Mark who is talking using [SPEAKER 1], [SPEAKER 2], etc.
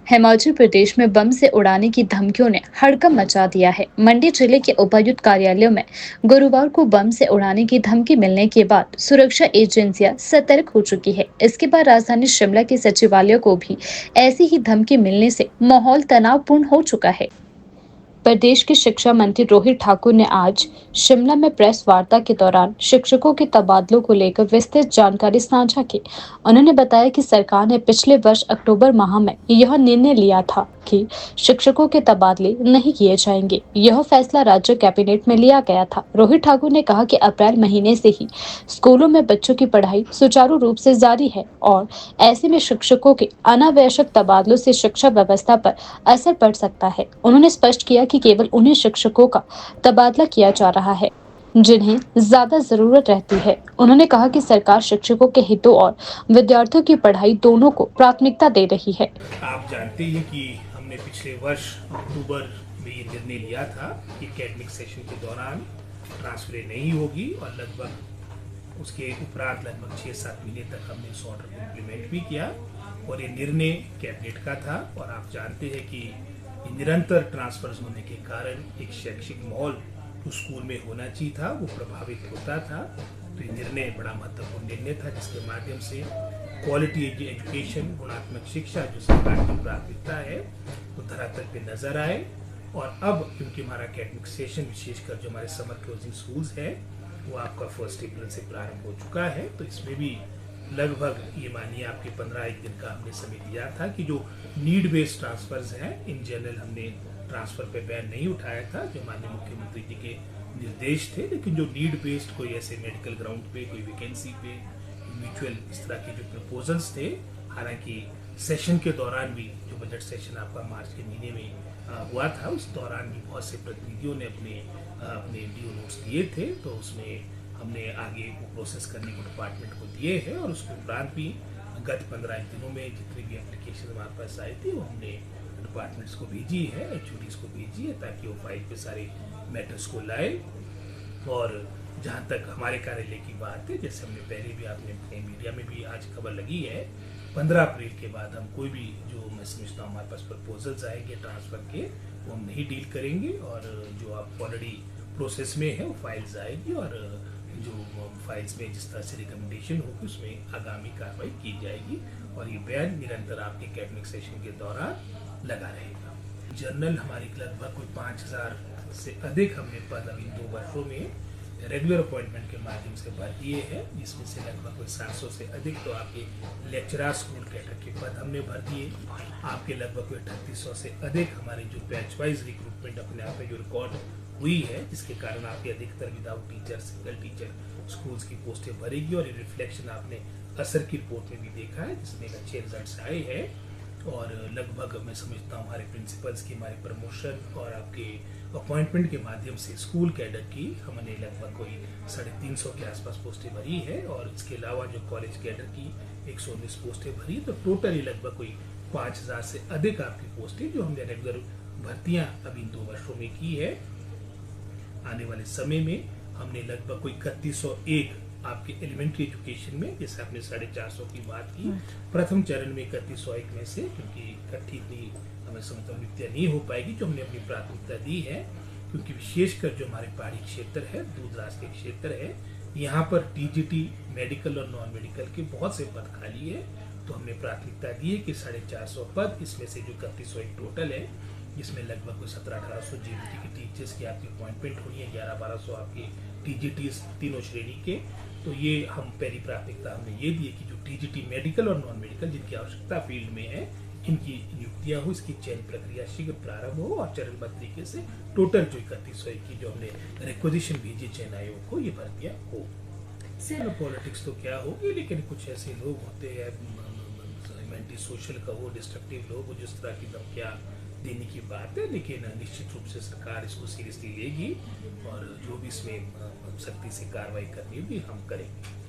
[SPEAKER 1] हिमाचल प्रदेश में बम से उड़ाने की धमकियों ने हड़कंप मचा दिया है। मंडी जिले के उपायुक्त कार्यालयों में गुरुवार को बम से उड़ाने की धमकी मिलने के बाद सुरक्षा एजेंसियां सतर्क हो चुकी है। इसके बाद राजधानी शिमला के सचिवालय को भी ऐसी ही धमकी मिलने से माहौल तनावपूर्ण हो चुका है। प्रदेश के शिक्षा मंत्री रोहित ठाकुर ने आज शिमला में प्रेस वार्ता के दौरान शिक्षकों के तबादलों को लेकर विस्तृत जानकारी साझा की। उन्होंने बताया कि सरकार ने पिछले वर्ष अक्टूबर माह में यह निर्णय लिया था कि शिक्षकों के तबादले नहीं किए जाएंगे। यह फैसला राज्य कैबिनेट में लिया गया था। रोहित ठाकुर ने कहा कि अप्रैल महीने से ही स्कूलों में बच्चों की पढ़ाई सुचारू रूप से जारी है और ऐसे में शिक्षकों के अनावश्यक तबादलों से शिक्षा व्यवस्था पर असर पड़ सकता है। उन्होंने स्पष्ट किया कि केवल उन्हीं शिक्षकों का तबादला किया जा रहा है जिन्हें ज्यादा जरूरत रहती है। उन्होंने कहा कि सरकार शिक्षकों के हितों और विद्यार्थियों की पढ़ाई दोनों को प्राथमिकता दे रही है।
[SPEAKER 2] आप जानते हैं कि हमने पिछले वर्ष अक्टूबर में ये निर्णय लिया था कि एकेडमिक सेशन के दौरान ट्रांसफरें नहीं होगी और लगभग उसके उपरांत लगभग 6-7 महीने तक हमने इस ऑर्डर को इम्प्लीमेंट भी किया और ये निर्णय कैबिनेट का था। और आप जानते हैं कि निरंतर ट्रांसफर्स होने के कारण एक शैक्षिक माहौल जो स्कूल में होना चाहिए था वो प्रभावित होता था। तो ये निर्णय बड़ा महत्वपूर्ण निर्णय था जिसके माध्यम से क्वालिटी एजुकेशन, गुणात्मक शिक्षा जो सरकार की प्राथमिकता है वो धरातल पे नजर आए। और अब क्योंकि हमारा एकेडमिक सेशन विशेषकर जो हमारे समर क्लोजिंग स्कूल्स है वो आपका 1 अप्रैल से प्रारंभ हो चुका है, तो इसमें भी लगभग ये मानिए आपके 15 दिन का हमने समय दिया था कि जो नीड बेस्ड ट्रांसफर्स हैं इन जनरल हमने ट्रांसफर पे बैन नहीं उठाया था जो माननीय मुख्यमंत्री जी के निर्देश थे, लेकिन जो नीड बेस्ड कोई ऐसे मेडिकल ग्राउंड पे कोई वैकेंसी पे म्यूचुअल इस तरह के जो प्रपोजल्स थे, हालांकि सेशन के दौरान भी जो बजट सेशन आपका मार्च के महीने में हुआ था उस दौरान भी बहुत से प्रतिनिधियों ने अपने ड्यू नोट्स दिए थे, तो उसमें हमने आगे वो प्रोसेस करने को डिपार्टमेंट को दिए हैं। और उसके उपरांत भी गत 15 दिनों में जितनी भी एप्लीकेशन हमारे पास आई थी वो हमने डिपार्टमेंट्स को भेजी है, एचओडीज को भेजी है ताकि वो फाइल पे सारे मैटर्स को लाए। और जहाँ तक हमारे कार्यालय की बात है, जैसे हमने पहले भी आपने अपने मीडिया में भी आज खबर लगी है, 15 अप्रैल के बाद हम कोई भी जो मैं समझता हूँ हमारे पास प्रपोजल्स आएंगे ट्रांसफर के वो हम नहीं डील करेंगे। और जो आप ऑलरेडी प्रोसेस में है वो फाइल्स आएगी और जो फाइल्स में जिस तरह से रिकमेंडेशन होगी उसमें आगामी कार्रवाई की जाएगी। और ये बैन निरंतर आपके एकेडमिक सेशन के दौरान लगा रहेगा। जर्नल हमारी लगभग कोई 5000 से अधिक हमने पद अभी 2 वर्षों में रेगुलर अपॉइंटमेंट के माध्यम से भर दिए हैं, जिसमें से लगभग कोई 700 से अधिक तो आपके लेक्चरर स्कूल कैडर के पद हमने भर दिए। आपके लगभग कोई 3800 से अधिक हमारे जो बैच वाइज रिक्रूटमेंट अपने आप में जो रिकॉर्ड हुई है, जिसके कारण आपके अधिकतर without teacher, single teacher schools की पोस्टें भरेगी। और ये रिफ्लेक्शन आपने असर की रिपोर्ट में भी देखा है जिसमें अच्छे रिजल्ट आए हैं। और लगभग मैं समझता हूँ हमारे प्रिंसिपल्स की हमारे प्रमोशन और आपके अपॉइंटमेंट के माध्यम से स्कूल कैडर की हमने लगभग कोई 350 के आसपास पोस्टें भरी है। और इसके अलावा जो कॉलेज कैडर की 119 पोस्टें भरी, तो टोटली लगभग कोई 5000 से अधिक आपकी पोस्टें जो हमने रेगुलर भर्तियां अभी 2 वर्षों में की है। आने वाले समय में हमने लगभग कोई 3101 आपके एलिमेंट्री एजुकेशन में, जैसे आपने 450 की बात की, प्रथम चरण में 3101 में से, क्योंकि इकट्ठी इतनी हमें समझता नियुक्तियां नहीं हो पाएगी जो हमने अपनी प्राथमिकता दी है, क्योंकि विशेषकर जो हमारे पहाड़ी क्षेत्र है, दूर दराज के क्षेत्र है, यहाँ पर टीजीटी मेडिकल और नॉन मेडिकल के बहुत से पद खाली है। तो हमने प्राथमिकता दी है कि 450 पद, इसमें से जो 3101 टोटल है, जिसमें लगभग कोई 1700-1800 जीबीटी के टीचर्स की आपकी अपॉइंटमेंट होनी है, 1100-1200 आपके टीजीटी तीनों श्रेणी के। तो ये हम पहली प्राथमिकता हमने ये दी है कि जो टीजीटी मेडिकल और नॉन मेडिकल जिनकी आवश्यकता फील्ड में है, इनकी नियुक्तियां हो, इसकी चयन प्रक्रिया शीघ्र प्रारंभ हो और चरणबद्ध तरीके से टोटल जो 3101 की जो हमने रिक्वेजिशन भेजी चयन आयोग को, ये भर्तियां हो। पॉलिटिक्स तो क्या होगी, लेकिन कुछ ऐसे लोग होते हैं एंटी सोशल कहो, डिस्ट्रक्टिव लोग, जिस तरह की धमकियां देने की बात है, लेकिन निश्चित रूप से सरकार इसको सीरियसली लेगी और जो भी इसमें सख्ती से कार्रवाई करनी होगी हम करेंगे।